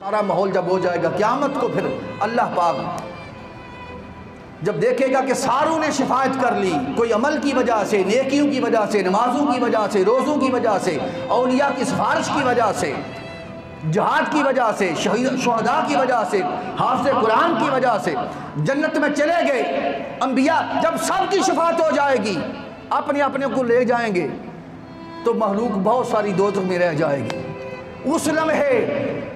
سارا ماحول جب ہو جائے گا قیامت کو، پھر اللہ پاک جب دیکھے گا کہ ساروں نے شفاعت کر لی، کوئی عمل کی وجہ سے، نیکیوں کی وجہ سے، نمازوں کی وجہ سے، روزوں کی وجہ سے، اولیاء کی سفارش کی وجہ سے، جہاد کی وجہ سے، شہداء کی وجہ سے، حافظ قرآن کی وجہ سے جنت میں چلے گئے انبیاء، جب سب کی شفاعت ہو جائے گی، اپنے اپنے کو لے جائیں گے، تو مخلوق بہت ساری دوزخ میں رہ جائے گی۔ اس لمحے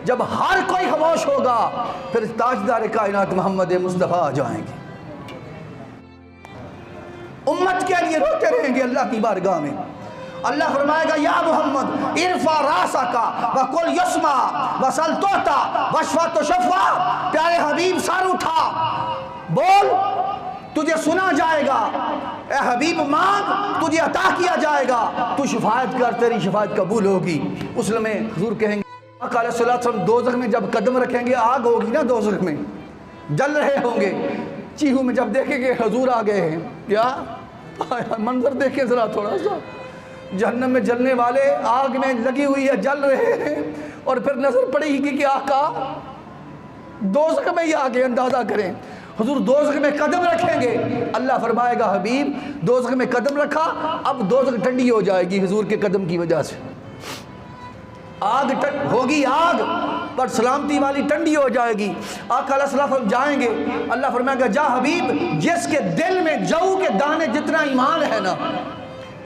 جب ہر کوئی خاموش ہوگا، پھر تاجدار کائنات محمد مصطفیٰ آ جائیں گے، امت کے لیے روتے رہیں گے اللہ کی بارگاہ میں۔ اللہ فرمائے گا یا محمد ارفع راسکا وقل یسمع وسل توتا واشفع تشفع، پیارے حبیب سر اٹھا، بول تجھے سنا جائے گا، اے حبیب مانگ تجھے عطا کیا جائے گا، تو شفاعت کر تیری شفاعت قبول ہوگی۔ اس لمحے حضور کہیں گے آقا علیہ الصلوۃ والسلام دوزخ میں جب قدم رکھیں گے، آگ ہوگی نا دوزخ میں، جل رہے ہوں گے، چیہوں میں جب دیکھیں گے حضور آ گئے ہیں، کیا منظر دیکھیں ذرا تھوڑا سا، جہنم میں جلنے والے آگ میں لگی ہوئی ہے، جل رہے ہیں، اور پھر نظر پڑے گی کہ آقا دوزخ میں ہی آگے، اندازہ کریں حضور دوزخ میں قدم رکھیں گے، اللہ فرمائے گا حبیب دوزخ میں قدم رکھا، اب دوزخ ٹھنڈی ہو جائے گی حضور کے قدم کی وجہ سے، آگ ہوگی، آگ پر سلامتی والی ٹھنڈی ہو جائے گی، آقا علیہ السلام جائیں گے، اللہ فرمائے گا جا حبیب جس کے دل میں جو کے دانے جتنا ایمان ہے نا،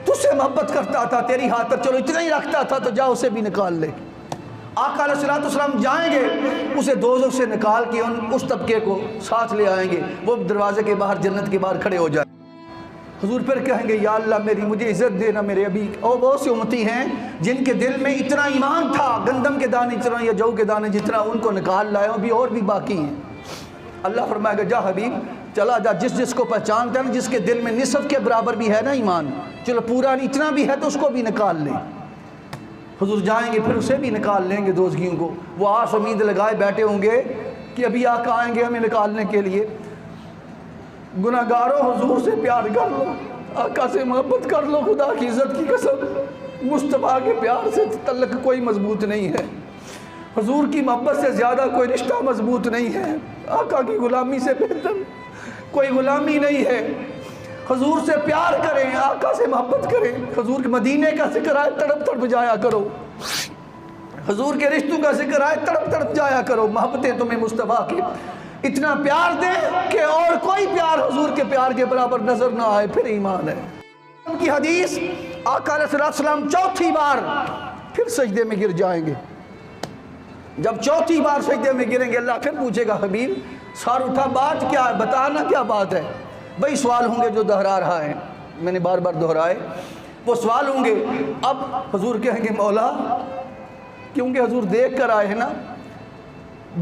تجھ سے محبت کرتا تھا، تیری خاطر چلو اتنا ہی رکھتا تھا، تو جا اسے بھی نکال لے۔ آقا علیہ السلام جائیں گے، اسے دوزخ سے نکال کے اس طبقے کو ساتھ لے آئیں گے، وہ دروازے کے باہر جنت کے باہر کھڑے ہو جائیں۔ حضور پھر کہیں گے یا اللہ مجھے عزت دینا میرے ابھی، اور بہت سی امتی ہیں جن کے دل میں اتنا ایمان تھا، گندم کے دانے جتنا یا جو کے دانے جتنا، ان کو نکال لائے، ابھی اور بھی باقی ہیں۔ اللہ فرمائے گا جا حبیب چلا جا، جس کو پہچانتا ہے نا، جس کے دل میں نصف کے برابر بھی ہے نا ایمان، چلو پورا نہیں اتنا بھی ہے تو اس کو بھی نکال لیں۔ حضور جائیں گے، پھر اسے بھی نکال لیں گے دوزخیوں کو، وہ آس امید لگائے بیٹھے ہوں گے کہ ابھی آقا آئیں گے ہمیں نکالنے کے لیے۔ گناہگاروں حضور سے پیار کر لو، آقا سے محبت کر لو، خدا کی عزت کی قسم مصطفیٰ کے پیار سے تعلق کوئی مضبوط نہیں ہے، حضور کی محبت سے زیادہ کوئی رشتہ مضبوط نہیں ہے، آقا کی غلامی سے بہتر کوئی غلامی نہیں ہے۔ حضور سے پیار کریں، آقا سے محبت کریں، حضور کے مدینے کا ذکر آئے تڑپ تڑپ جایا کرو، حضور کے رشتوں کا ذکر آئے تڑپ تڑپ جایا کرو، محبتیں تمہیں مصطفیٰ کے اتنا پیار دیں کہ اور کوئی پیار حضور کے پیار کے برابر نظر نہ آئے، پھر ایمان ہے۔ ان کی حدیث آقا علیہ السلام چوتھی بار پھر سجدے میں گر جائیں گے، جب چوتھی بار سجدے میں گریں گے اللہ پھر پوچھے گا حبیب سار اٹھا، بات کیا ہے، بتانا کیا بات ہے، وہی سوال ہوں گے جو دہرا رہا ہے، میں نے بار بار دہرائے، وہ سوال ہوں گے۔ اب حضور کہیں گے مولا، کیونکہ حضور دیکھ کر آئے ہیں نا،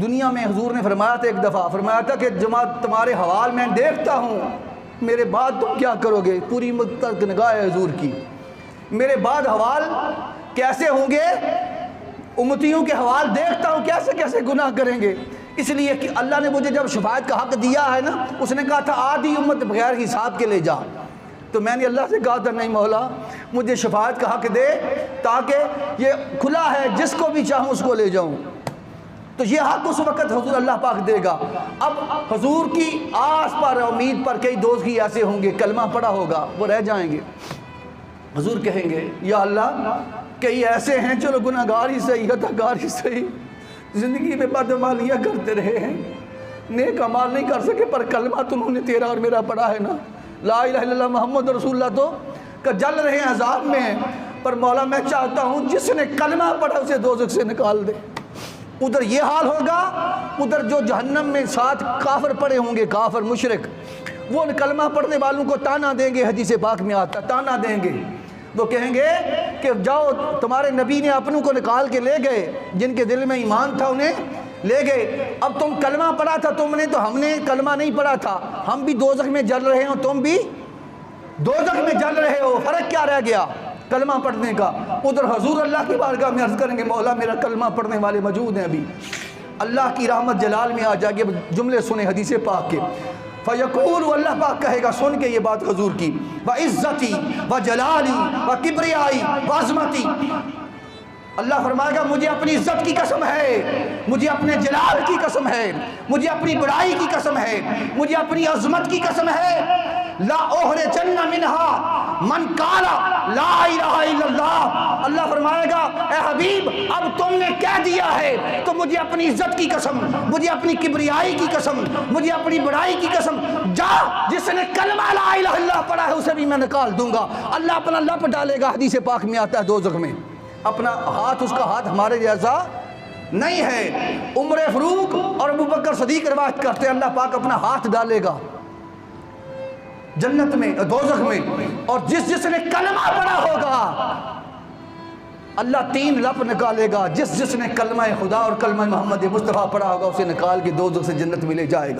دنیا میں حضور نے فرمایا تھا ایک دفعہ، فرمایا تھا کہ جماعت تمہارے حوال میں دیکھتا ہوں، میرے بعد تم کیا کرو گے، پوری متعلق نگاہ ہے حضور کی، میرے بعد حوال کیسے ہوں گے، امتیوں کے حوال دیکھتا ہوں کیسے کیسے گناہ کریں گے، اس لیے کہ اللہ نے مجھے جب شفاعت کا حق دیا ہے نا، اس نے کہا تھا آدھی امت بغیر حساب کے لے جا، تو میں نے اللہ سے کہا تھا نہیں مولا مجھے شفاعت کا حق دے، تاکہ یہ کھلا ہے جس کو بھی چاہوں اس کو لے جاؤں، تو یہ حق اس وقت حضور اللہ پاک دے گا۔ اب حضور کی آس پر امید پر کئی دوزخی ایسے ہوں گے، کلمہ پڑا ہوگا وہ رہ جائیں گے، حضور کہیں گے یا اللہ کئی ایسے ہیں چلو گناہگار ہی صحیح، خطاکار ہی صحیح، زندگی میں بدعمالیاں کرتے رہے ہیں، نیک اعمال نہیں کر سکے، پر کلمہ تو انہوں نے تیرا اور میرا پڑھا ہے نا، لا الہ الا اللہ محمد رسول اللہ، تو کہ جل رہے ہیں عذاب میں ہیں، پر مولا میں چاہتا ہوں جس نے کلمہ پڑھا اسے دوزخ سے نکال دے۔ ادھر یہ حال ہوگا، ادھر جو جہنم میں 7 کافر پڑے ہوں گے، کافر مشرک، وہ ان کلمہ پڑھنے والوں کو تانا دیں گے، حدیث پاک میں آتا تانا دیں گے، وہ کہیں گے کہ جاؤ تمہارے نبی نے اپنوں کو نکال کے لے گئے، جن کے دل میں ایمان تھا انہیں لے گئے، اب تم کلمہ پڑھا تھا تم نے تو ہم نے کلمہ نہیں پڑھا تھا، ہم بھی دوزخ میں جل رہے ہو تم بھی دوزخ میں جل رہے ہو، فرق کیا رہ گیا کلمہ پڑھنے کا۔ ادھر حضور اللہ کی بارگاہ میں عرض کریں گے مولا میرا کلمہ پڑھنے والے موجود ہیں ابھی، اللہ کی رحمت جلال میں آ جائے گے، جملے سنیں حدیث پاک کے، فیقول اللہ پاک کہے گا سن کے یہ بات حضور کی، وعزتی وجلالی وکبریائی وعظمتی، اللہ فرمائے گا مجھے اپنی عزت کی قسم ہے، مجھے اپنے جلال کی قسم ہے، مجھے اپنی بڑائی کی قسم ہے، مجھے اپنی عظمت کی قسم ہے، لا اخرجن منہا من قال لا الہ الا اللہ۔ اللہ فرمائے گا اے حبیب اب تم نے کہہ دیا ہے تو مجھے اپنی عزت کی قسم، مجھے اپنی کبریائی کی قسم، مجھے اپنی بڑائی کی قسم، جا جس نے کلمہ لا الہ الا اللہ پڑھا ہے اسے بھی میں نکال دوں گا۔ اللہ اپنا لپ ڈالے گا، حدیث پاک میں آتا ہے دوزخ میں، اپنا ہاتھ، اس کا ہاتھ ہمارے جیسا نہیں ہے۔ عمر فاروق اور ابوبکر صدیق روایت کرتے ہیں اللہ پاک اپنا ہاتھ ڈالے گا جنت میں، دوزخ میں، اور جس نے کلمہ پڑھا ہوگا اللہ 3 لپ نکالے گا، جس نے کلمہ خدا اور کلمہ محمد مصطفیٰ پڑھا ہوگا اسے نکال کے دوزخ سے جنت میں لے جائے گا۔